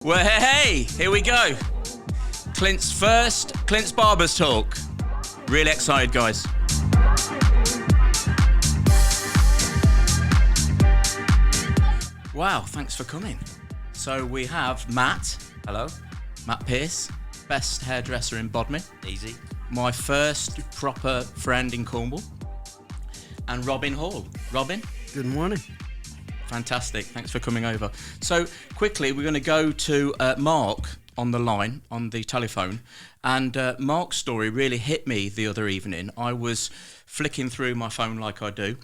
Well, hey, here we go. Clint's first Clints Barbers talk. Really excited, guys. Wow, thanks for coming. So we have Matt. Hello. Matt Pearce, best hairdresser in Bodmin. Easy. My first proper friend in Cornwall. And Robin Hall. Robin? Good morning. Fantastic. Thanks for coming over. So quickly, we're going to go to Mark on the line, on the telephone. And Mark's story really hit me the other evening. I was flicking through my phone like I do,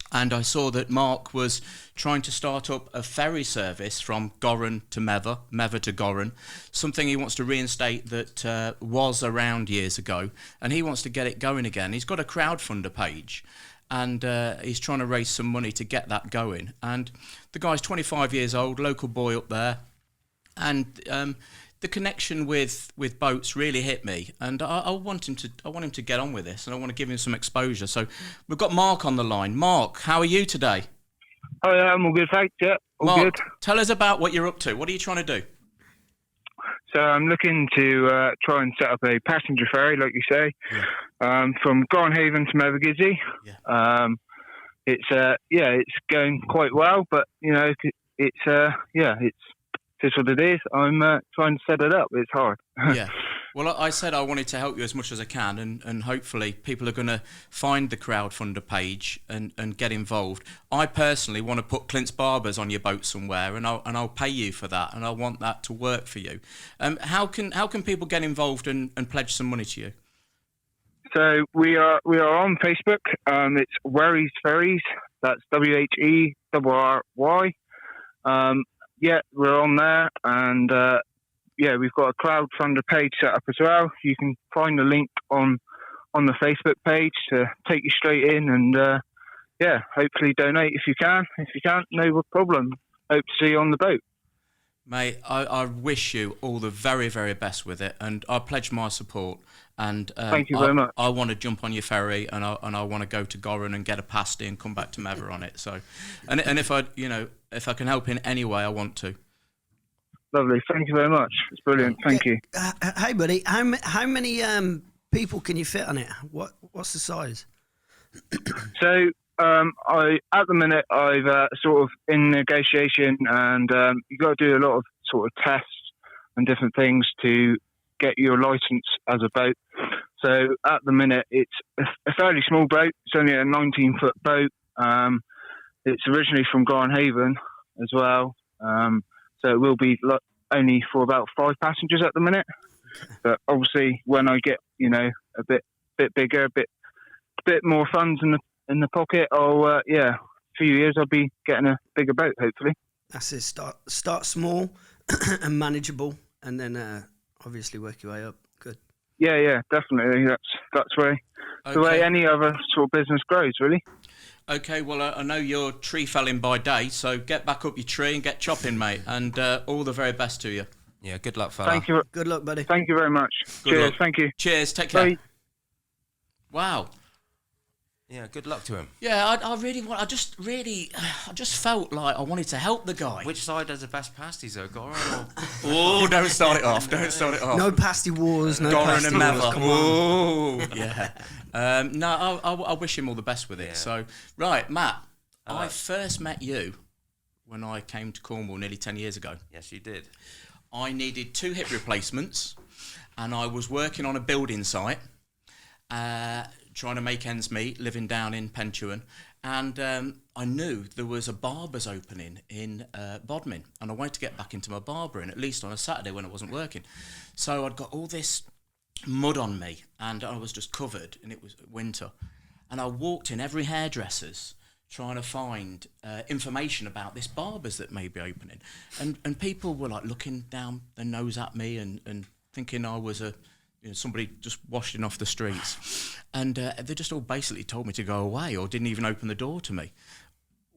and I saw that Mark was trying to start up a ferry service from Gorran to Mever, Mever to Gorran, something he wants to reinstate that was around years ago, and he wants to get it going again. He's got a crowdfunder page, and he's trying to raise some money to get that going. And the guy's 25 years old, local boy up there, and the connection with boats really hit me. And I want him to get on with this, and I want to give him some exposure. So we've got Mark on the line. Mark, how are you today? Oh yeah, I'm all good, thanks. Yeah, all Mark, good. Tell us about what you're up to. What are you trying to do? So I'm looking to try and set up a passenger ferry, like you say, from Gornhaven to Mevergizzy. Yeah. It's going quite well, but you know, it's just what it is. I'm trying to set it up. It's hard. Yeah. Well, I said I wanted to help you as much as I can, and hopefully people are going to find the crowdfunder page and get involved. I personally want to put Clints Barbers on your boat somewhere, and I'll pay you for that, and I want that to work for you. How can people get involved and pledge some money to you? So we are on Facebook. It's Wherry's Ferries. That's WHERRY. Yeah, we're on there, and we've got a crowdfunder page set up as well. You can find the link on the Facebook page to take you straight in, and hopefully donate if you can. If you can't, no problem. Hope to see you on the boat. Mate, I wish you all the very, very best with it, and I pledge my support. And thank you very much. I want to jump on your ferry, and I want to go to Gorran and get a pasty and come back to Mever on it. So, and if I can help in any way, I want to. Lovely, thank you very much. It's brilliant. Thank you. Hey, buddy, how many people can you fit on it? What's the size? So, at the minute, I've sort of in negotiation, and you've got to do a lot of sort of tests and different things to get your license as a boat. So at the minute, it's a fairly small boat. It's only a 19-foot boat. It's originally from Gornhaven as well. So it will be only for about 5 passengers at the minute. But obviously, when I get a bit bigger, a bit more funds in the pocket, a few years I'll be getting a bigger boat, hopefully. That's it. Start small and manageable, and then obviously work your way up. Good. Yeah, definitely. That's the way any other sort of business grows, really. Okay, well, I know you're tree felling by day, so get back up your tree and get chopping, mate, and all the very best to you. Yeah, good luck, fella. Thank you. Good luck, buddy. Thank you very much. Good Cheers. luck. Thank you. Cheers. Take care. Bye. Wow. Yeah, good luck to him. Yeah, I just felt like I wanted to help the guy. Which side has the best pasties, though? Gorran or... Oh, don't start it off. Don't start it off. No pasty wars, no Gorran pasty and wars. Mever. Come on. Oh, yeah. No, I wish him all the best with it. Yeah. So, right, Matt, Hello. I first met you when I came to Cornwall nearly 10 years ago. Yes, you did. I needed 2 hip replacements, and I was working on a building site, trying to make ends meet, living down in Pentuan, and I knew there was a Barber's opening in Bodmin, and I wanted to get back into my barbering, at least on a Saturday when I wasn't working. So I'd got all this mud on me, and I was just covered, and it was winter. And I walked in every hairdresser's trying to find information about this Barber's that may be opening. And people were like looking down their nose at me and thinking I was somebody just washing off the streets. And they just all basically told me to go away or didn't even open the door to me.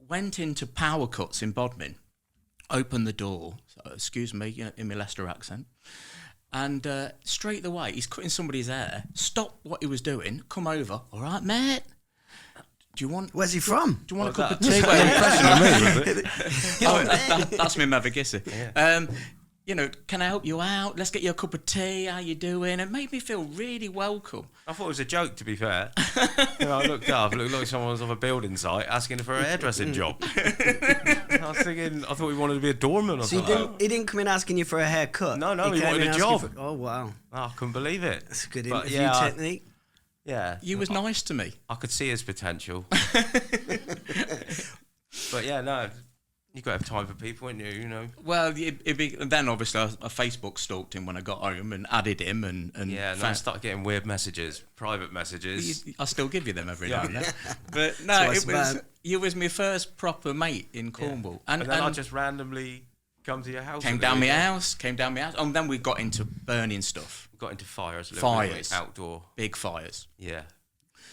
Went into Power Cuts in Bodmin, opened the door, excuse me, in my Leicester accent, and straight away, he's cutting somebody's hair, stopped what he was doing, come over, all right, mate, do you want... Where's he from? Do you want a cup of tea? That's me, Mevergizzy. Yeah. you know, can I help you out? Let's get you a cup of tea. How you doing? It made me feel really welcome. I thought it was a joke, to be fair. I looked up, it looked like someone was on a building site asking for a hairdressing job. I was thinking, I thought he wanted to be a doorman or So something. he didn't come in asking you for a haircut? No, he came wanted in a asking job. Oh, wow. I couldn't believe it. That's a good But interview yeah, technique. Yeah. You was nice to me. I could see his potential. But yeah, no, you got to have time for people, ain't you? You know. Well, then obviously I Facebook stalked him when I got home and added him and Yeah, and I started getting weird messages, private messages. I still give you them every now and then. But no, That's what's bad. you was my first proper mate in Cornwall, And then I just randomly come to your house. came down my house, and then we got into burning stuff, Got into fires. A little bit, Fires. outdoor. big fires, Yeah.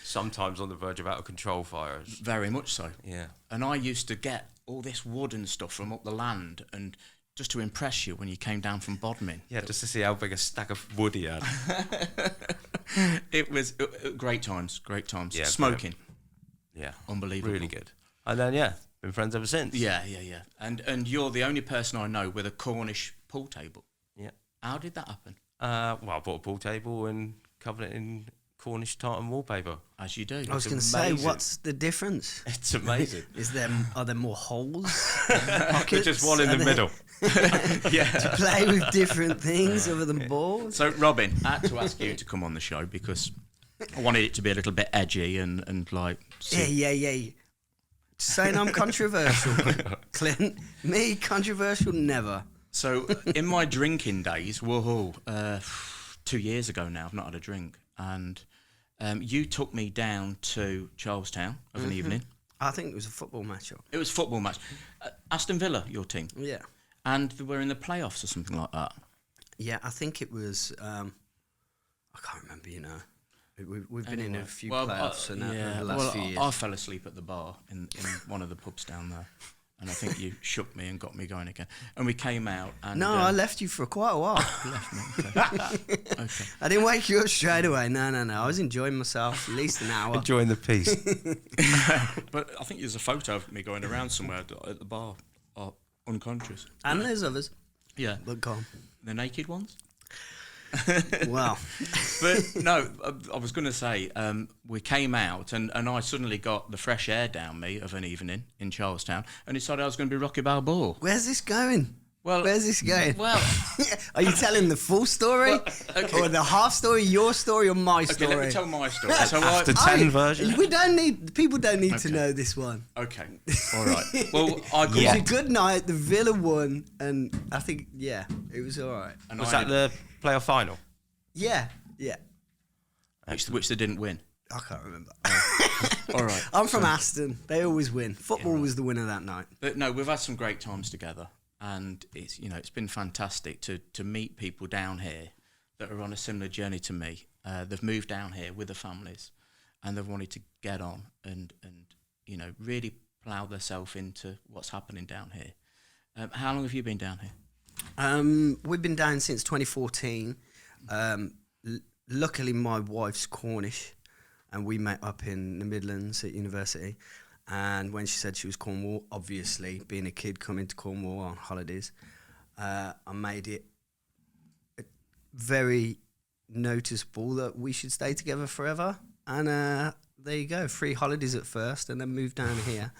Sometimes on the verge of out of control fires. very much so. Yeah. And I used to get all this wood and stuff from up the land, and just to impress you when you came down from Bodmin. Yeah, just to see how big a stack of wood he had. It was great times. Yeah, Smoking, Yeah. unbelievable. Really good. And then, been friends ever since. Yeah. And you're the only person I know with a Cornish pool table. Yeah. How did that happen? Well, I bought a pool table and covered it in Cornish tartan wallpaper. As you do. I was going to say, what's the difference? It's amazing. Are there more holes? There's just one in the middle. To play with different things other than balls? So, Robin, I had to ask you to come on the show because I wanted it to be a little bit edgy and like... Yeah. Saying I'm controversial, Clint. Me, controversial, never. So, in my drinking days, 2 years ago now, I've not had a drink, and you took me down to Charlestown of an evening. I think it was a football match. It was a football match. Aston Villa, your team. Yeah. And they were in the playoffs or something like that. Yeah, I think it was... I can't remember, We've been in a few playoffs over the last few years. I fell asleep at the bar in one of the pubs down there. And I think you shook me and got me going again. And we came out and... No, I left you for quite a while. You left me. Okay. I didn't wake you up straight away. No. I was enjoying myself at least an hour. Enjoying the peace. But I think there's a photo of me going around somewhere at the bar, unconscious. And there's others. Yeah. But go on. The naked ones? Wow. But no, I was going to say, we came out and I suddenly got the fresh air down me of an evening in Charlestown and decided I was going to be Rocky Balboa. Where's this going? Well, Where's this going? Well, are you telling the full story? okay. Or the half story, your story, or my okay, story? let me tell my story. So After 10 versions. People don't need to know this one. Okay, all right. Well, It was a good night, the Villa won, and I think, it was all right. And Was that the playoff final? Yeah. which they didn't win. I can't remember. All right. I'm from Aston. They always win. Football was the winner that night. But no, we've had some great times together, and it's been fantastic to meet people down here that are on a similar journey to me. They've moved down here with their families, and they've wanted to get on and really plough themselves into what's happening down here. How long have you been down here? We've been down since 2014. Luckily, my wife's Cornish, and we met up in the Midlands at university. And when she said she was Cornwall, obviously, being a kid coming to Cornwall on holidays, I made it very noticeable that we should stay together forever. And there you go, 3 holidays at first, and then moved down here.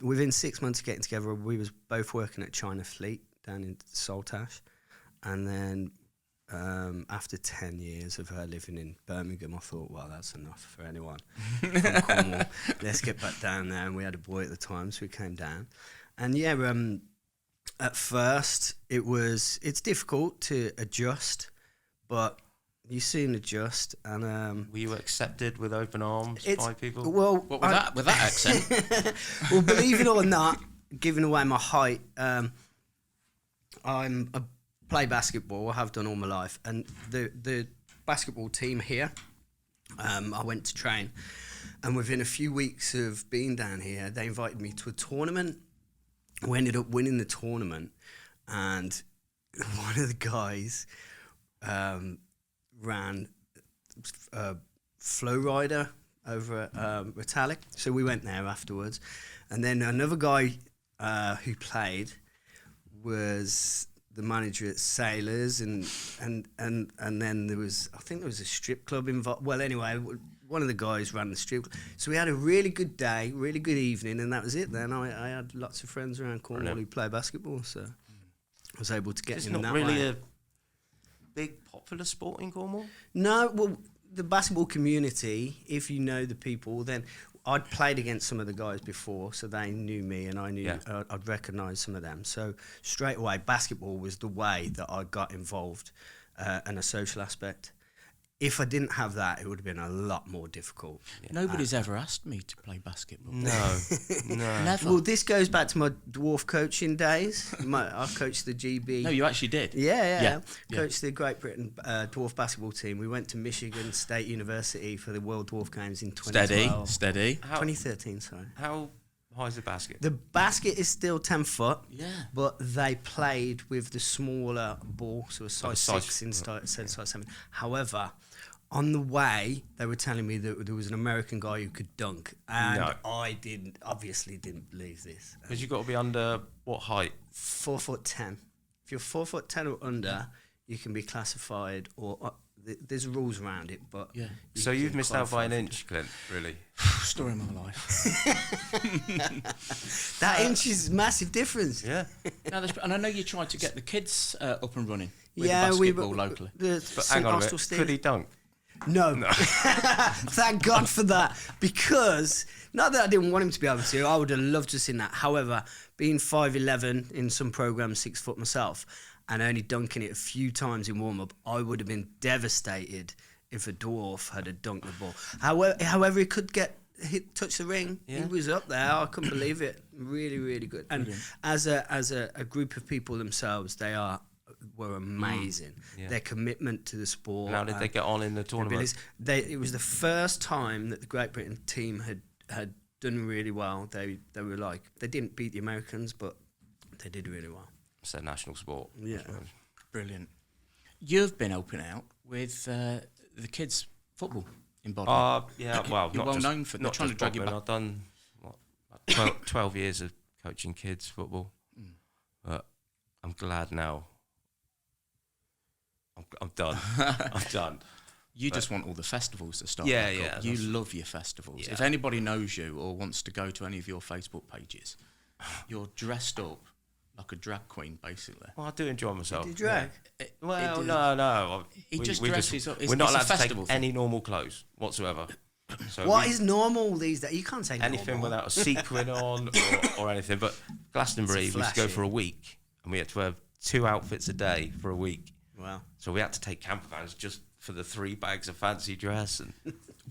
Within 6 months of getting together, we was both working at China Fleet down in Saltash. And then after 10 years of her living in Birmingham, I thought, well, that's enough for anyone from Cornwall. Let's get back down there. And we had a boy at the time, so we came down. And at first it's difficult to adjust, but you soon adjust. And Were you accepted with open arms by people? Well, What with that accent? well, believe it or not, giving away my height, I play basketball. I have done all my life, and the basketball team here, I went to train, and within a few weeks of being down here, they invited me to a tournament. We ended up winning the tournament, and one of the guys ran a flow rider over at Metallic, so we went there afterwards, and then another guy who played was the manager at Sailors, and then there was, I think there was a strip club involved. Well, anyway, one of the guys ran the strip club. So we had a really good day, really good evening, and that was it. Then I had lots of friends around Cornwall who play basketball, so I was able to get in that way. It's not really a big popular sport in Cornwall? No, well, the basketball community, if you know the people, then I'd played against some of the guys before, so they knew me, and I knew I'd recognise some of them. So straight away, basketball was the way that I got involved, and a social aspect. If I didn't have that, it would have been a lot more difficult. Yeah. Nobody's ever asked me to play basketball. No, no. Never. Well, this goes back to my dwarf coaching days. I coached the GB. No, you actually did. Yeah. Coached the Great Britain dwarf basketball team. We went to Michigan State University for the World Dwarf Games in 2012. Steady. 2013, sorry. How high is the basket? The basket is still 10 foot. Yeah. But they played with the smaller ball, so a size 6 instead of size 7. However, on the way, they were telling me that there was an American guy who could dunk, and I obviously didn't believe this. Because you've got to be under what height? 4'10". If you're 4'10" or under, you can be classified, or there's rules around it. But So you've missed out by an inch, Clint. Really? Story of my life. That inch is a massive difference. Yeah. And I know you tried to get the kids up and running with we basketball locally. But hang on a minute. Could he dunk? No. Thank God for that. Because, not that I didn't want him to be able to, I would have loved to have seen that. However, being 5'11", in some programs 6 foot myself, and only dunking it a few times in warm-up, I would have been devastated if a dwarf had dunked the ball. However, he could touch the ring. He was up there. I couldn't believe it. Really, really good. And as a group of people themselves, were amazing. Their commitment to the sport. How did they get on in the tournament? It was the first time that the Great Britain team had done really well. They were like, they didn't beat the Americans, but they did really well. It's their national sport. Yeah. Brilliant. You've been helping out with the kids' football in Bodmin. Well, you're not well just, known for. They're not trying to just drag you Bodmin. back. I've done 12 years of coaching kids football, but I'm glad now. I'm done. I'm done. You just want all the festivals to start. Yeah. You love your festivals. Yeah. If anybody knows you or wants to go to any of your Facebook pages, you're dressed up like a drag queen, basically. Well, I do enjoy myself. Did you drag? No. He just dresses up. We're not allowed to take thing. any normal clothes whatsoever. So What is normal these days? You can't say anything normal. without a sequin on or anything. But Glastonbury, we used to go for a week, and we had to wear 2 outfits a day for a week. Wow. So we had to take camper vans just for the 3 bags of fancy dress. And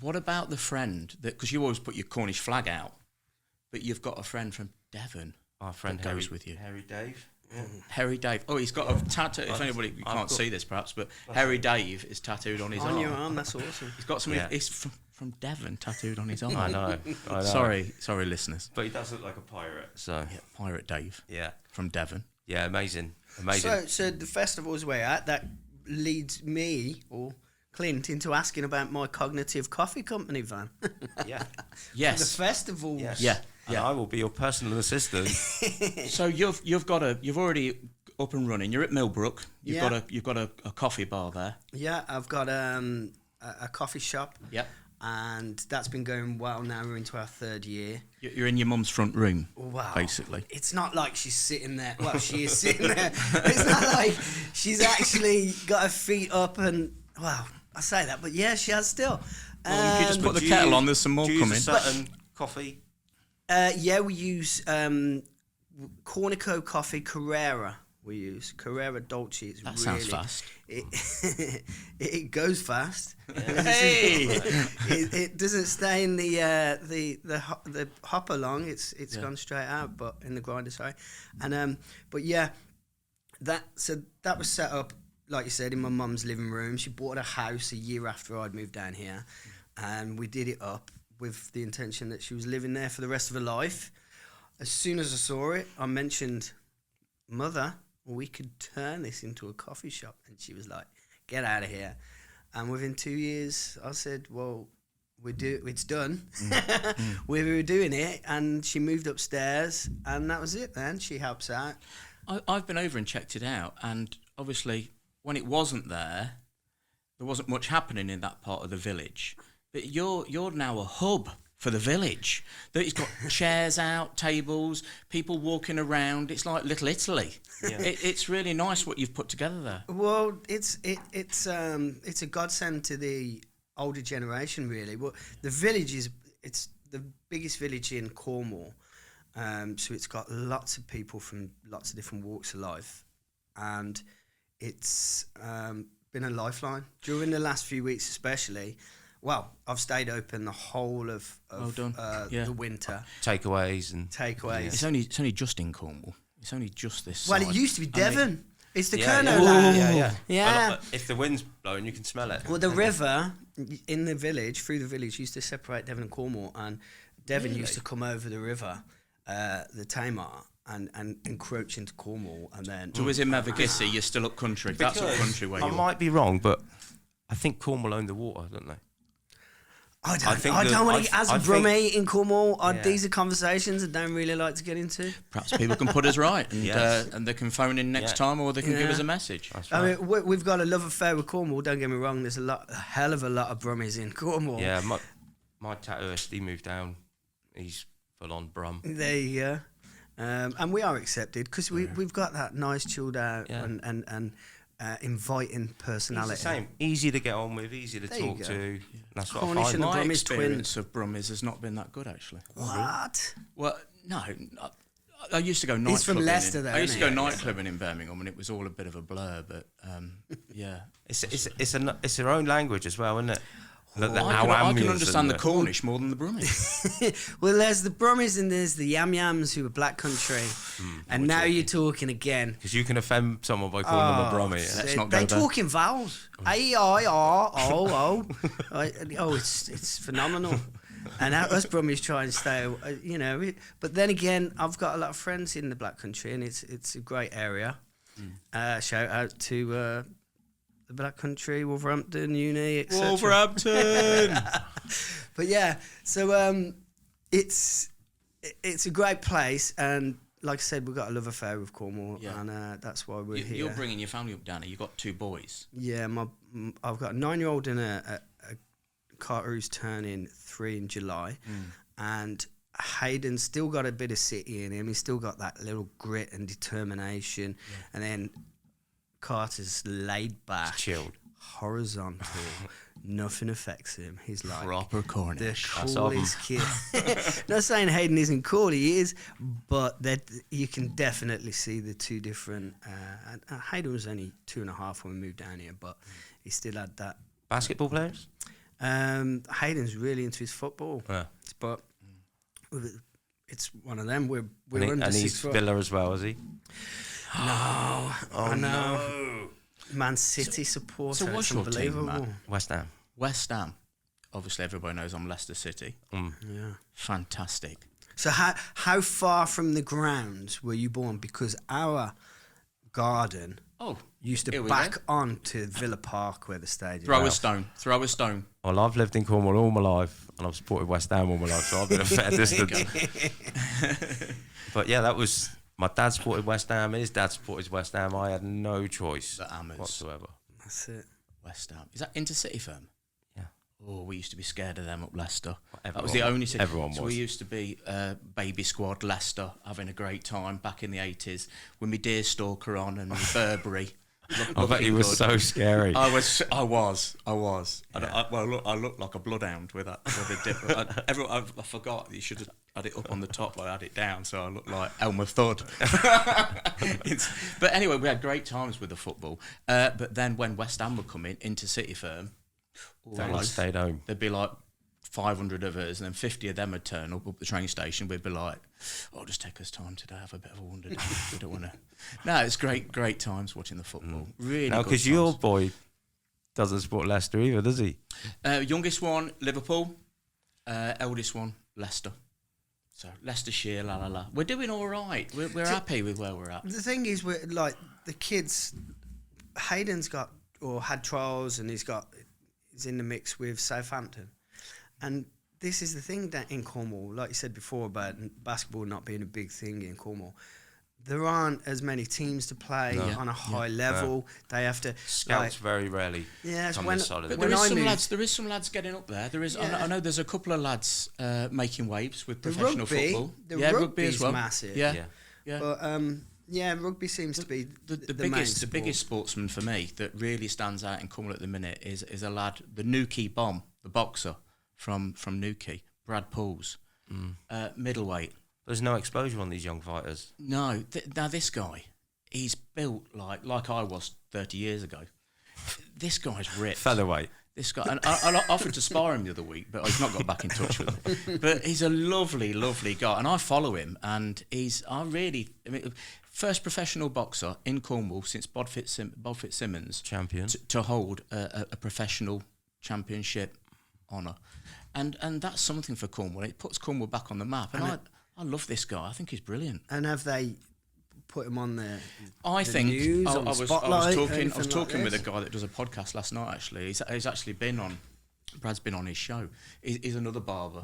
What about the friend that? Because you always put your Cornish flag out, but you've got a friend from Devon. our friend that goes with you. Harry Dave. Yeah. Harry Dave. Oh, he's got a tattoo. If anybody you can't see this, perhaps, but Harry Dave is tattooed on his arm. On your arm, that's awesome. He's got something. It's from Devon tattooed on his arm. I know. Sorry, listeners. But he does look like a pirate. So Yeah, Pirate Dave. yeah, From Devon. yeah, amazing. So the festivals we're at, that leads me or Clint into asking about my cognitive coffee company van. Yeah. Yes. The festivals. Yes. Yeah. And I will be your personal assistant. So you've already up and running. You're at Millbrook. You've got a coffee bar there. Yeah, I've got a coffee shop. Yep. And that's been going well now. We're into our 3rd year. You're in your mum's front room. Wow. Basically. It's not like she's sitting there. Well, she is sitting there. It's not like she's actually got her feet up and, well, I say that, but yeah, she has still. Well, you could just put the kettle on. There's some more coming. Use a certain coffee? Yeah, we use Cornico coffee Carrera. We use Carrera Dolce. It's That sounds fast. It goes fast. Hey! it doesn't stay in the hopper long. It's gone straight out, but in the grinder, sorry. And but yeah, that was set up, like you said, in my mum's living room. She bought a house a year after I'd moved down here, and we did it up with the intention that she was living there for the rest of her life. As soon as I saw it, I mentioned, Mother, we could turn this into a coffee shop. And she was like, get out of here. And within 2 years, I said, well, it's done. We were doing it. And she moved upstairs, and that was it then. She helps out. I've been over and checked it out, and obviously when it wasn't there wasn't much happening in that part of the village. But you're now a hub for the village. That it's got chairs out, tables, people walking around. It's like Little Italy. Yeah. It's really nice what you've put together there. Well, it's a godsend to the older generation, really. Well, the village it's the biggest village in Cornwall, so it's got lots of people from lots of different walks of life, and it's been a lifeline during the last few weeks, especially. Well, I've stayed open the whole of Well done. the winter. Takeaways and Takeaways. It's only just in Cornwall. It's only just this Well, side. it used to be Devon. It's the yeah, Kerno yeah. land. Yeah. Yeah. Well, if the wind's blowing, you can smell it. Well, the river in the village, through the village, used to separate Devon and Cornwall, and Devon used to come over the river, the Tamar, and encroach into Cornwall, and then. So is in Mavagissy, you're still up country. That's up country where I you are. might be wrong, but I think Cornwall own the water, don't they? I I think don't want I- to. As I a think- brummie in Cornwall, Yeah. these are conversations I don't really like to get into. Perhaps people can put us right, and Yes. and they can phone in next Yeah. time, or they can give Yeah. us a message. That's I right. mean, we've got a love affair with Cornwall. Don't get me wrong. There's a hell of a lot of brummies in Cornwall. Yeah, my tattooist, he moved down. He's full on brum. There you go. And we are accepted because we've got that nice, chilled out Yeah. and inviting He's personality. the same. Easy to get on with, easy to There you talk go. to. That's what Cornish I find. and the My Brummies twin. experience of Brummies has not been that good, actually. What? Well, no. I used to go nightclubbing. He's from Leicester, though, I used to go isn't he? nightclubbing in Birmingham, and it was all a bit of a blur. But yeah, It's their own language as well, isn't it? The I can ambience understand and the Cornish more than the Brummies. Well, there's the Brummies and there's the Yam Yams who are Black Country, and now you're talking again. Because you can offend someone by calling them a brummie. Yeah? Let's not go They there. talk in vowels. A-I-R-O-O. It's phenomenal. And us Brummies try and stay, But then again, I've got a lot of friends in the Black Country, and it's a great area. Shout out to the Black Country, Wolverhampton, Uni, etc. Wolverhampton. But yeah, so it's a great place, and like I said, we've got a love affair with Cornwall, Yeah. and that's why we're here. You're bringing your family up down here. You've got 2 boys. Yeah, I've got a 9-year-old and a Carter who's turning 3 in July, and Hayden's still got a bit of city in him. He's still got that little grit and determination, and then Carter's laid back, Chilled. horizontal. Nothing affects him. He's like Proper the Cornish. coolest kid. Not saying Hayden isn't cool, he is, but that you can definitely see the two different. And Hayden was only 2.5 when we moved down here, but he still had that. Basketball players? Hayden's really into his football, Yeah. but it's one of them. We're And, under and 6 he's foot. Villa as well, is he? No, Oh, I know. no. Man City supporter. so what's it's your team, unbelievable. Matt? West Ham. West Ham. Obviously, everybody knows I'm Leicester City. Yeah. Fantastic. So how far from the grounds were you born? Because our garden Oh, used here to we back go. on to Villa Park where the stadium Throw a is. stone. Throw a stone. Well, I've lived in Cornwall all my life, and I've supported West Ham all my life, so I've been a fair distance. But yeah, that was... My dad supported West Ham, his dad supported West Ham. I had no choice The Hammers. whatsoever. That's it. West Ham. Is that Intercity firm? Yeah. Oh, we used to be scared of them up Leicester. That was everyone- the only city. everyone So was. we used to be baby squad Leicester, having a great time back in the 80s with my Deerstalker on and my Burberry. I bet you were so scary. I was. I looked like a bloodhound with that. With a dip. I forgot you should have had it up on the top. I had it down, so I looked like Elmer Fudd. But anyway, we had great times with the football. But then when West Ham would come in, Intercity firm, I stayed home. there'd be like 500 of us, and then 50 of them would turn up the train station. We'd be like, "Oh, just take us time today. Have a bit of a wander down. We don't want to." No, it's great times watching the football. Really. Now, good because your times. boy doesn't support Leicester either, does he? Youngest one, Liverpool. Eldest one, Leicester. So Leicestershire, la la la. We're doing all right. We're happy with where we're at. The thing is, we're like the kids. Hayden's got or had trials, and he's in the mix with Southampton, and this is the thing that in Cornwall, like you said before about basketball not being a big thing in Cornwall. there aren't as many teams to play on a high level. They have to Scouts very rarely. Yeah, come when, this side of But the there is some lads getting up there. There is. Yeah. I know there's a couple of lads making waves with the professional rugby, football. the rugby rugby's as well. massive. Yeah. Yeah. But rugby seems to be the biggest sportsman for me that really stands out in Cornwall at the minute is a lad, the Newquay Bomb, the boxer from Newquay, Brad Pauls, middleweight. There's no exposure on these young fighters. No, now this guy, he's built like I was 30 years ago. This guy's ripped. Featherweight. This guy, and I offered to spar him the other week, but I've not got back in touch with him. But he's a lovely, lovely guy, and I follow him. And first professional boxer in Cornwall since Bodfit Simmons Champion. to hold a professional championship honour, and that's something for Cornwall. It puts Cornwall back on the map, and I love this guy. I think he's brilliant. And have they put him on the news, I was talking with a guy that does a podcast last night. Actually, he's actually been on. Brad's been on his show. He's another barber,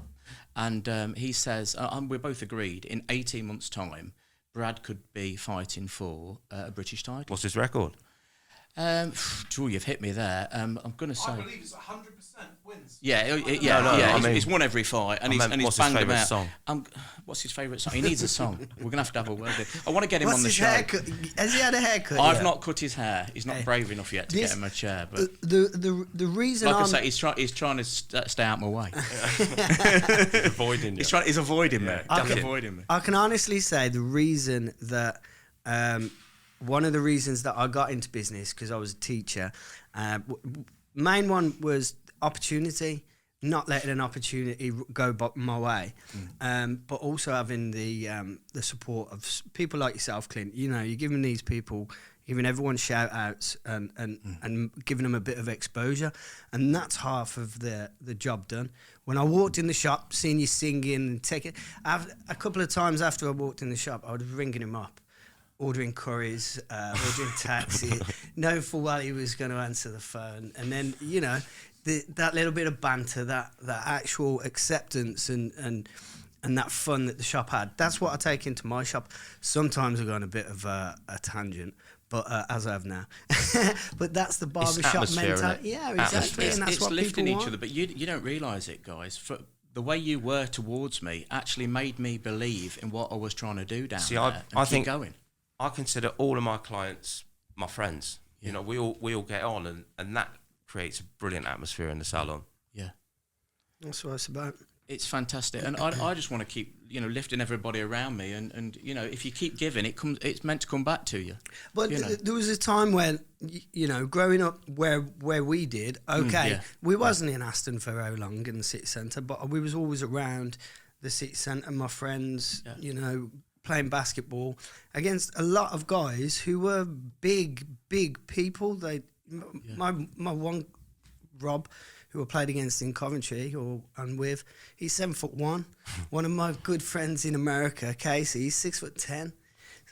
and he says we're both agreed. In 18 months' time, Brad could be fighting for a British title. What's his record? You've hit me there. I'm going to say. I believe it's 100% wins. Yeah. He's won every fight, and he's banged him out. Song? What's his favourite song? He needs a song. We're going to have a word with. I want to get him What's on the his show. Haircut? Has he had a haircut? I've not cut his hair. He's not brave enough yet to get him a chair. But the reason, like I say, he's trying to stay out my way. He's avoiding you. He's avoiding me. Avoiding me. I can honestly say the reason that one of the reasons that I got into business, because I was a teacher, main one was opportunity, not letting an opportunity go my way, but also having the support of people like yourself, Clint. You know, you're giving these people, giving everyone shout outs and giving them a bit of exposure, and that's half of the job done. When I walked in the shop, seeing you singing and taking, a couple of times after I walked in the shop, I was ringing him up, ordering curries, ordering taxi, knowing full well he was going to answer the phone. And then, you know, that little bit of banter, that actual acceptance and that fun that the shop had, that's what I take into my shop. Sometimes I go on a bit of a tangent, but as I have now. But that's the barbershop mentality. Yeah, exactly. And that's it's what lifting people each want. other, but you don't realise it, guys. For the way you were towards me actually made me believe in what I was trying to do down there. I think going. I consider all of my clients my friends. Yeah. You know, we all get on, and that creates a brilliant atmosphere in the salon. Yeah, That's what it's about. it's fantastic, and I just want to keep lifting everybody around me, and if you keep giving, it's meant to come back to you. But there was a time when growing up where we did, we wasn't in Aston for very long in the city centre, but we was always around the city centre. My friends, playing basketball against a lot of guys who were big people. My one Rob, who I played against in Coventry he's 7'1". One of my good friends in America, Casey, he's 6'10".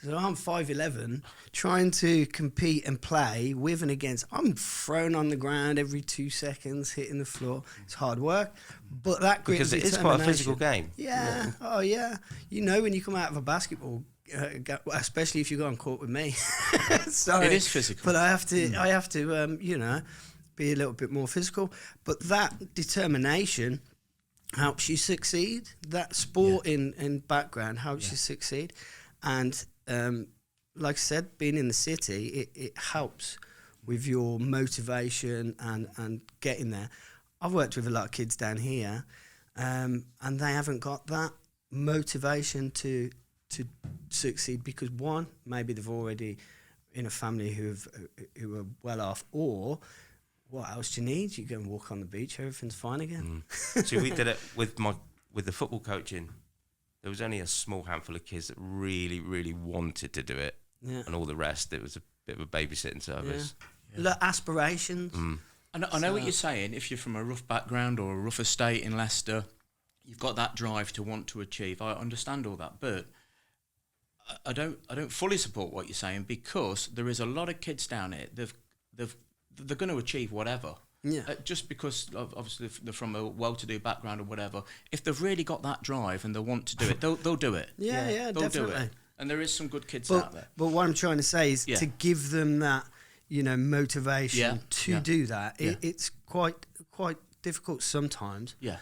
So I'm 5'11", trying to compete and play with and against. I'm thrown on the ground every 2 seconds, hitting the floor. It's hard work, but that grit Because and it is quite a physical determination. game. Yeah. Oh yeah. When you come out of a basketball, especially if you go on court with me. Sorry, It is physical. but I have to, be a little bit more physical. But that determination helps you succeed. That sport in background helps you succeed, and like I said, being in the city, it helps with your motivation and getting there. I've worked with a lot of kids down here, and they haven't got that motivation to succeed because one, maybe they've already in a family who are well off, or what else do you need? You go and walk on the beach, everything's fine again. See, we did it with the football coaching. There was only a small handful of kids that really, really wanted to do it, and all the rest, it was a bit of a babysitting service. Look, aspirations. I know what you're saying. If you're from a rough background or a rough estate in Leicester, you've got that drive to want to achieve. I understand all that, but I don't fully support what you're saying, because there is a lot of kids down here. They're going to achieve whatever. Yeah. Just because obviously they're from a well-to-do background or whatever. If they've really got that drive and they want to do it, they'll do it. Yeah, they'll definitely. do it. And there is some good kids out there. But what I'm trying to say is to give them that, motivation to do that. It's quite difficult sometimes. Yeah.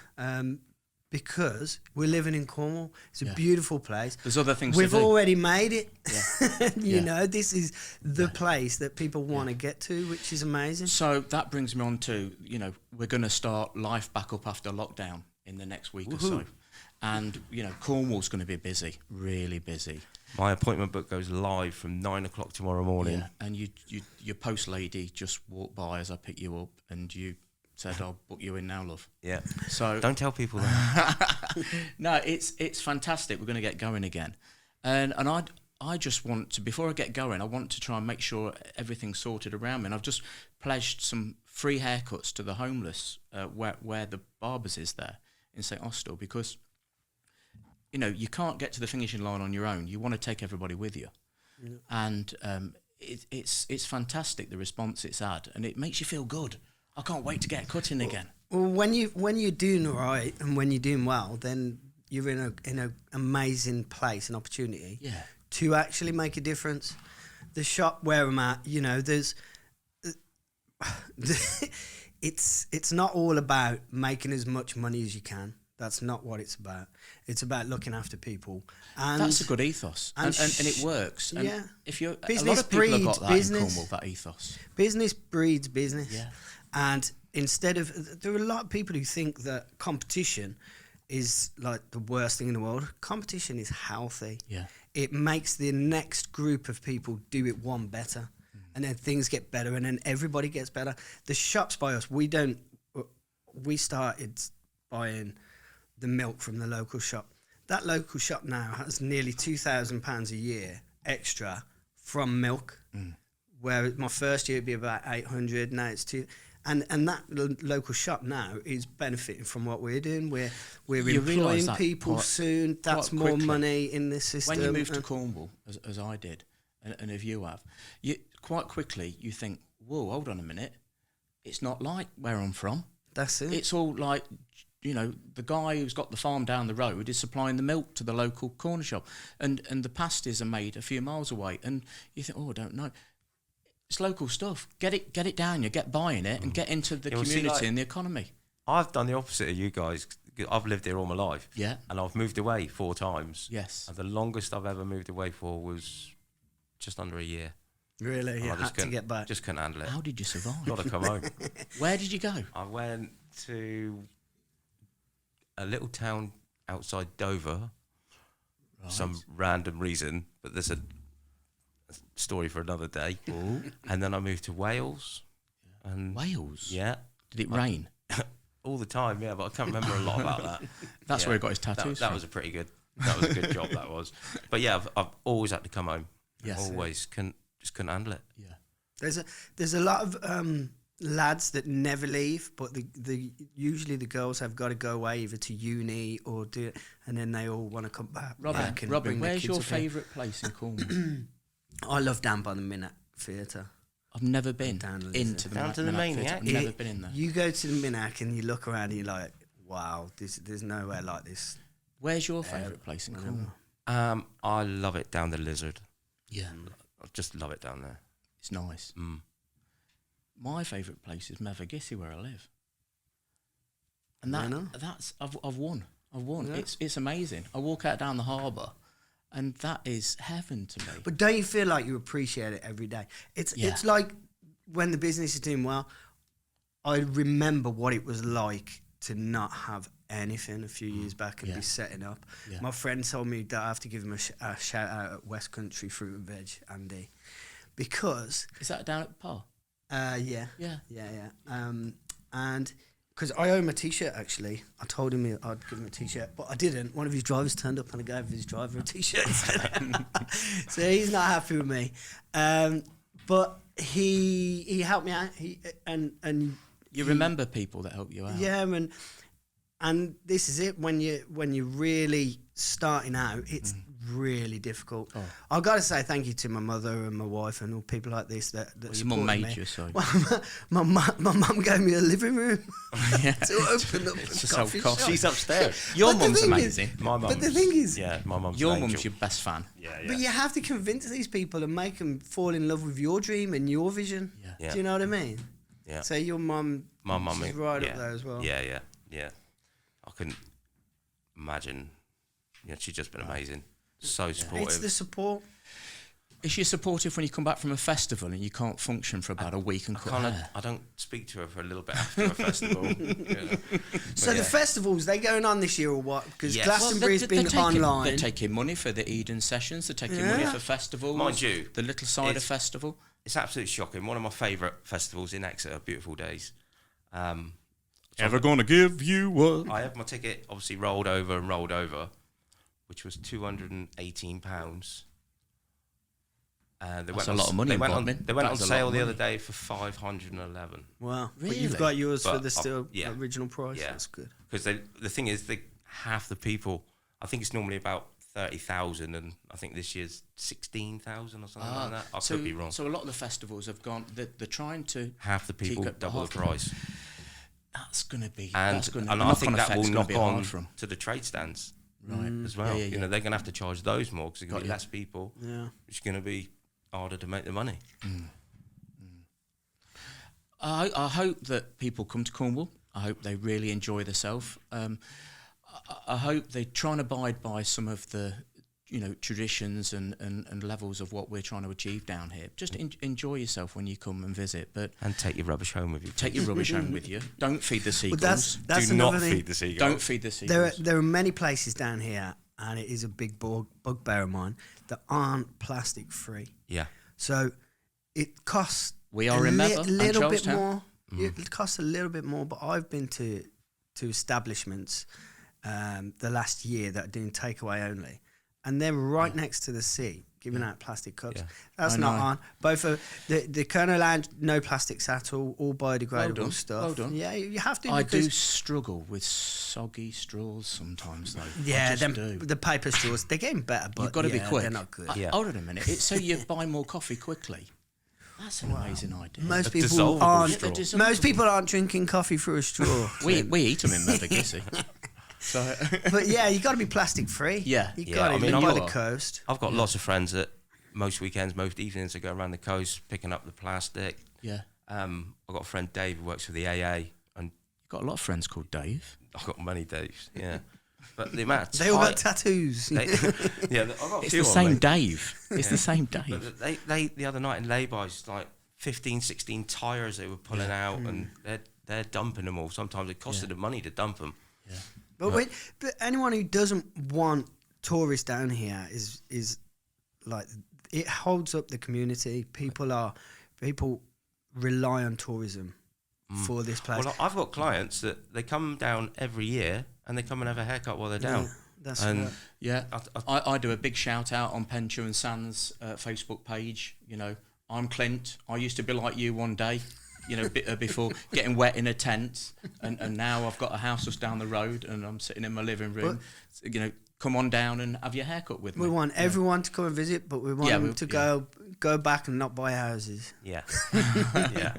Because we're living in Cornwall. It's a beautiful place. There's other things We've to do. already made it. Yeah. This is the place that people want to get to, which is amazing. So that brings me on to, we're going to start life back up after lockdown in the next week or so. And, Cornwall's going to be busy, really busy. My appointment book goes live from 9 o'clock tomorrow morning. Yeah. And your post lady just walked by as I picked you up, and you said, I'll book you in now, love. Yeah. So Don't tell people that. No, it's fantastic. We're going to get going again. And I just want to, before I get going, I want to try and make sure everything's sorted around me. And I've just pledged some free haircuts to the homeless where the Barbers is there in St Austell, because, you can't get to the finishing line on your own. You want to take everybody with you. Yeah. And it's fantastic, the response it's had, and it makes you feel good. I can't wait to get cutting again. Well, when you're doing all right and when you're doing well, then you're in an amazing place, an opportunity to actually make a difference. The shop where I'm at, there's it's not all about making as much money as you can. That's not what it's about. It's about looking after people. And that's a good ethos, and it works. And if a business lot of people have got that business. in Cornwall, that ethos. Business breeds business. Yeah. And instead of, there are a lot of people who think that competition is like the worst thing in the world. Competition is healthy. Yeah. It makes the next group of people do it one better. And then things get better, and then everybody gets better. The shops by us, we started buying the milk from the local shop. That local shop now has nearly £2,000 a year extra from milk. Where my first year it'd be about 800, now it's 2. And that local shop now is benefiting from what we're doing. We're employing people soon. That's more money in this system. When you moved to Cornwall, as I did, and if you have, quite quickly you think, whoa, hold on a minute. It's not like where I'm from. That's it. It's all like, the guy who's got the farm down the road is supplying the milk to the local corner shop. And the pasties are made a few miles away. And you think, I don't know. It's local stuff. Get it down. You get buying it and get into the community and the economy. I've done the opposite of you guys. I've lived here all my life. Yeah. And I've moved away 4 times. Yes. And the longest I've ever moved away for was just under a year. Really? You had to get back? Just couldn't handle it. How did you survive? Got to come home. Where did you go? I went to a little town outside Dover. Right. Some random reason, but there's a story for another day. Ooh. And then I moved to Wales. And Wales? Yeah. Did it rain? All the time, yeah, but I can't remember a lot about that. That's where he got his tattoos that from. was a pretty good. That was a good job. That was. But yeah, I've always had to come home. Yes. Always just couldn't handle it. Yeah. There's a lot of lads that never leave, but usually the girls have got to go away either to uni or do it, and then they all want to come back. Robin, where's your favourite place in Cornwall? I love down by the Minnock Theatre. I've never been into the Maniac. I've never been in there. You go to the Minnock and you look around and you're like, wow, there's nowhere like this. Where's your favourite place in Cornwall? I love it down the Lizard. Yeah. I just love it down there. It's nice. My favourite place is Mevagissey, where I live. And that's I've won. Yeah. It's amazing. I walk out down the harbour, and that is heaven to me. But don't you feel like you appreciate it every day? It's like when the business is doing well, I remember what it was like to not have anything a few years back and be setting up. Yeah. My friend told me that I have to give him a shout out at West Country Fruit and Veg, Andy, because... Is that down at Par? Yeah. And because I owe him a T-shirt, actually. I told him I'd give him a T-shirt, but I didn't. One of his drivers turned up and I gave his driver a T-shirt. So he's not happy with me. But he helped me out. And you remember people that help you out. Yeah, and And this is it, when you're really starting out, it's really difficult. Oh. I've got to say thank you to my mother and my wife and all people like this that Well, your supported mum made me. you, so. Well, my mum gave me a living room Yeah. to open up It's a a coffee self-coffee. shop. She's upstairs. Your But the mum's thing is- amazing. My mum. But the thing is, yeah, my mum's Your an mum's angel. your best fan. Yeah, but you have to convince these people and make them fall in love with your dream and your vision. Yeah. Yeah. Do you know what I mean? Yeah. So your mum, My mum, she's right yeah, up there as well. Yeah. I couldn't imagine. Yeah, she's just been amazing. So supportive. It's the support. Is she supportive when you come back from a festival and you can't function for about a week and cut hair? I don't speak to her for a little bit after a festival. So the festivals, they going on this year or what? Because Yes. Glastonbury's been online. They're taking money for the Eden sessions. They're taking money Yeah. for festivals. Mind you, the Little Cider it's- Festival. It's absolutely shocking. One of my favourite festivals in Exeter, Beautiful Days. Ever gonna give you what? I had my ticket obviously rolled over, which was £218. That's a lot of money, They went on Bodmin. they went That on is a lot sale of the other money. day for 511. Wow. But Really? you've got yours for But the still yeah. original price. Yeah. That's good. Because the thing is, half the people, I think it's normally about 30,000, and I think this year's 16,000 or something like that. I could be wrong. So a lot of the festivals have gone. They're trying to. Half the people Keep it double the half. price, That's going to be. and that's gonna, and the I knock-on think that effect's will gonna knock be hard on for 'em. to the trade stands Right. as well. Yeah. You know, they're going to have to charge those more because there's going Got to be you. less people. Yeah. It's going to be harder to make the money. I hope that people come to Cornwall. I hope they really enjoy themselves. I hope they try and abide by some of the, traditions and levels of what we're trying to achieve down here. Just enjoy yourself when you come and visit, but And take your rubbish home with you. take your rubbish home with you. Don't feed the seagulls. That's Do another not thing. feed the seagulls. Don't feed the seagulls. There are many places down here, and it is a big bugbear of mine, that aren't plastic free. Yeah. So it costs We are in Mother and little bit Charlestown. more. It costs a little bit more, but I've been to establishments the last year that are doing takeaway only, and they're right next to the sea, giving out plastic cups. Yeah. That's I not know. on. Both of the Colonel Lounge, no plastics at all biodegradable done. stuff. Well done. Yeah, you have to. I do because- struggle with soggy straws sometimes, though. Yeah, I just do. the paper straws, they're getting better, but You've got to be yeah, quick. They're not good. Yeah. Hold on a minute. It's so you buy more coffee quickly. That's an amazing idea. Most A people dissolvable aren't. straw. Most people aren't drinking coffee through a straw. we eat them in Mothergissy. So But yeah, you got to be plastic free. Yeah. you Yeah, got to I mean, live I'm by not- the coast. I've got lots of friends that most weekends, most evenings, I go around the coast picking up the plastic. yeah, I've got a friend Dave who works for the AA, and you've got a lot of friends called Dave. I've got many Daves. Yeah, but the amount of They all got time- tattoos. they- yeah, I've got a It's few the on same me. Dave. It's the same Dave. But they the other night in lay-bys, like 15, 16 tyres they were pulling out, and they're dumping them all. Sometimes it costed them money to dump them. But anyone who doesn't want tourists down here is like, it holds up the community. People rely on tourism for this place. Well, I've got clients that they come down every year and they come and have a haircut while they're down. Yeah, that's And right. Yeah, I do a big shout out on Penchu and Sands Facebook page. I'm Clint. I used to be like you one day. Before getting wet in a tent, and now I've got a house just down the road, and I'm sitting in my living room. Come on down and have your haircut with me. We want everyone to come and visit, but we want them to go back and not buy houses. Yeah, yeah.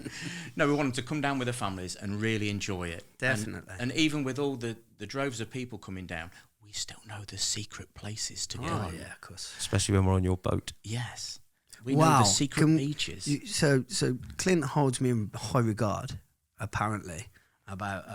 No, we want them to come down with their families and really enjoy it. Definitely. And even with all the droves of people coming down, we still know the secret places to go. Oh yeah, of course. Especially when we're on your boat. Yes. We know the secret beaches. So Clint holds me in high regard, apparently, about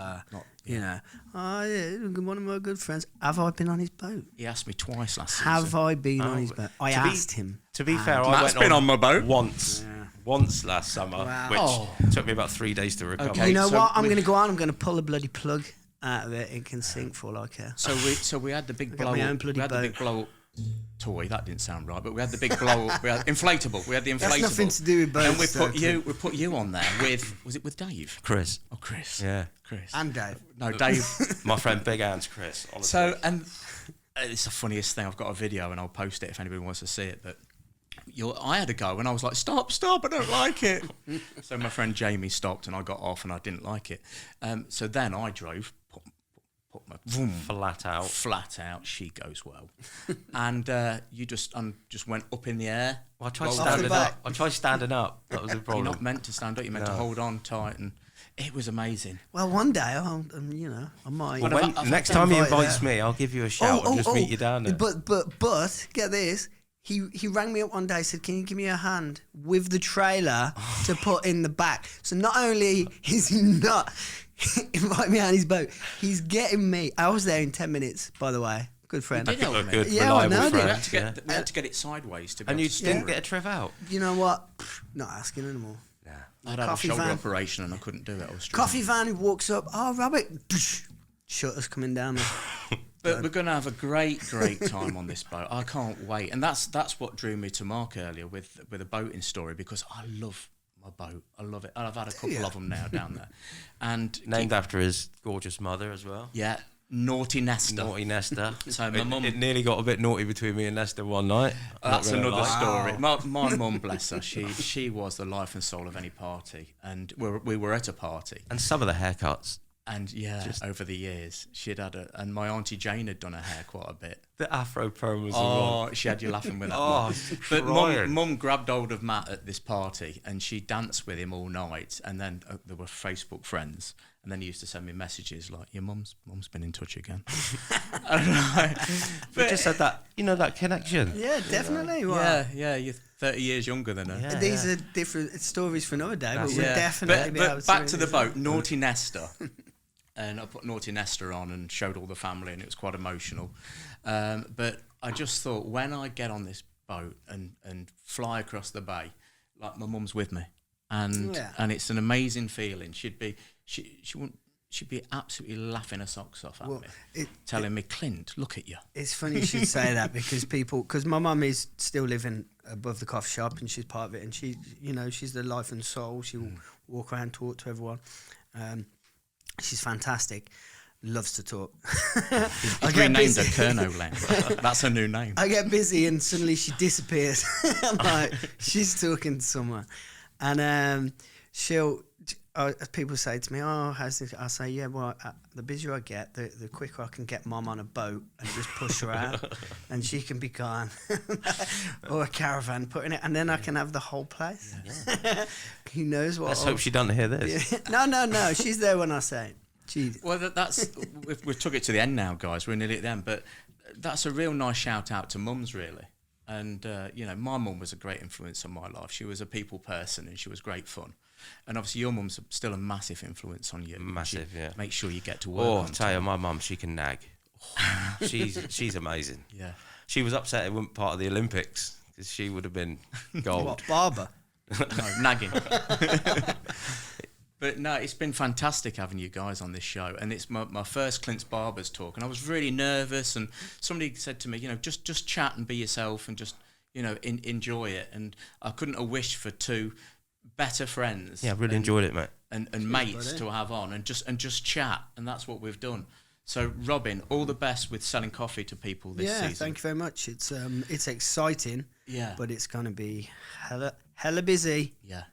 one of my good friends. Have I been on his boat? He asked me twice last Have season. I been on his boat? I to be- asked him. To be fair, I Matt's went been on my boat. once last summer, Wow. which Oh. took me about 3 days to recover. Okay. You know so what? I'm we- going to go on. I'm going to pull a bloody plug out of it. It can sink for like a. So we had the big I got blow. my own We bloody had the big boat. blow toy. That didn't sound right, but we had the big blow. We had inflatable. We had the inflatable. That's nothing to do with boats. And we though, put you on there with, was it with Dave? Chris. Oh, Chris. Yeah. Chris. and Dave. No, Dave. My friend Big Ants, Chris. Honestly. So, and it's the funniest thing. I've got a video and I'll post it if anybody wants to see it. But I had a go and I was like, stop, I don't like it. So my friend Jamie stopped and I got off and I didn't like it. So then I drove, put hook my boom, Flat out. flat out. She goes well, and you just went up in the air. Well, I tried rolled standing back. up. I tried standing up. That was the You're problem. not meant to stand up. You're meant to hold on tight, and it was amazing. Well, one day, I might. Well, When, I've next had time he invite invites there. me, I'll give you a shout and just meet you down there. But get this. He rang me up one day, said, "Can you give me a hand with the trailer to put in the back?" So not only is he not inviting me on his boat, he's getting me. I was there in 10 minutes, by the way. Good friend. You did help a me. good, Yeah, I reliable know, We dude. had, friend. we had to get it sideways to be And able you to didn't steer get a it. trev out. You know what? Not asking anymore. I'd had a coffee shoulder van. operation and I couldn't do it. I was struggling. Coffee van who walks up. Oh, Robert. Shutters coming down there. But we're going to have a great time on this boat. I can't wait. And that's what drew me to Mark earlier with a boating story, because I love my boat. I love it. And I've had a couple of them now down there. And Named after his gorgeous mother as well. yeah, Naughty Nesta. Naughty Nesta. So my mum. It nearly got a bit naughty between me and Nesta one night. I'm not That's gonna another lie. story. My mum, bless her, she was the life and soul of any party, and we were at a party, And some of the haircuts. and over the years she'd had and my auntie Jane had done her hair quite a bit. The afro perm was the one. Oh, she had you laughing with that. Oh, Mum. But crying. mum grabbed hold of Matt at this party, and she danced with him all night. And then there were Facebook friends, and then he used to send me messages like, "Your mum's been in touch again." We just had that, that connection. Yeah, definitely. Well, Yeah, you're 30 years younger than her. Yeah. These are different stories for another day, but That's we'll it. definitely be able But to back do to the this. boat, Naughty Nesta. And I put Naughty Nesta on and showed all the family, and it was quite emotional. But I just thought, when I get on this boat and fly across the bay, like my mum's with me, and it's an amazing feeling. She'd be absolutely laughing her socks off at me, telling me, "Clint, look at you." It's funny you should say that, because my mum is still living above the coffee shop, and she's part of it, and she's the life and soul. She will walk around, talk to everyone. She's fantastic. Loves to talk. He's renamed her Kerno Lamb. That's her new name. I get busy and suddenly she disappears. I'm like, she's talking to someone. And people say to me, "Oh, how's this?" I say, "Yeah, well, the busier I get, the quicker I can get mum on a boat and just push her out, and she can be gone." Or a caravan, putting it, and then I can have the whole place. Yeah. Who knows what? Let's hope she doesn't hear this. Yeah. No. She's there when I say it. Well, that's we've took it to the end now, guys. We're nearly at the end, but that's a real nice shout out to mums, really. And my mum was a great influence on my life. She was a people person, and she was great fun. And obviously, your mum's still a massive influence on you. Massive, yeah. Make sure you get to work. Oh, on I tell you, time. my mum, she can nag. She's amazing. Yeah. She was upset it wasn't part of the Olympics because she would have been gold. What, Barber? No, nagging. But no, it's been fantastic having you guys on this show, and it's my first Clints Barbers talk, and I was really nervous. And somebody said to me, just chat and be yourself, and just enjoy it. And I couldn't have wished for two better friends. Yeah, I really enjoyed it, mate. And mates to have on, and just chat, and that's what we've done. So, Robin, all the best with selling coffee to people this season. Yeah, thank you very much. It's exciting. Yeah. But it's going to be hella busy. Yeah.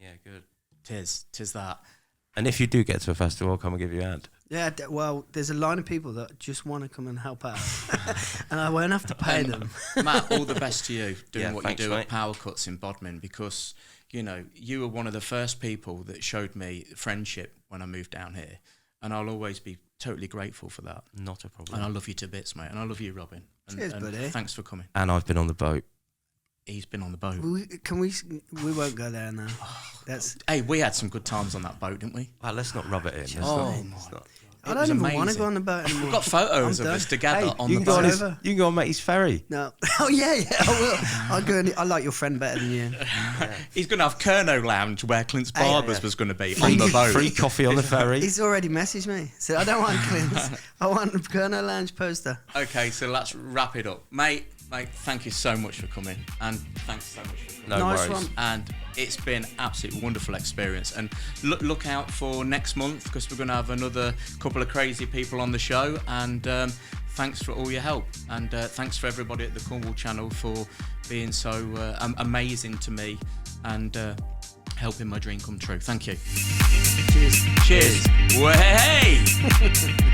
Yeah, good. Tis that. And if you do get to a festival, I'll come and give you a hand. Yeah, well, there's a line of people that just want to come and help out, and I won't have to pay them. Matt, all the best to you doing Yeah, what thanks, you do mate. at Power Cuts in Bodmin, because you were one of the first people that showed me friendship when I moved down here, and I'll always be totally grateful for that. Not a problem. And I love you to bits, mate, and I love you, Robin. And, Cheers, buddy. Thanks for coming. And I've been on the boat. He's been on the boat. We won't go there now. That's. Hey, we had some good times on that boat, didn't we? Well, let's not rub it in. Let's Oh, not- my let's not- I It don't was even want to amazing. go on the boat anymore. We've got photos I'm of done. us together Hey, on you the can go on boat. his, you can go on Matey's ferry. No. Oh yeah, I will. I'll go. I like your friend better than you. He's going to have Kerno Lounge where Clint's Barbers was going to be Free, on the boat. free coffee on the ferry. He's already messaged me. Said I don't want Clint's. I want a Kerno Lounge poster. Okay, so let's wrap it up. Mate, thank you so much for coming. And thanks so much for coming. No Nice worries. one. And it's been absolutely wonderful experience. And look out for next month, because we're going to have another couple of crazy people on the show. And thanks for all your help. And thanks for everybody at the Cornwall channel for being so amazing to me and helping my dream come true. Thank you. Cheers. Cheers. Way!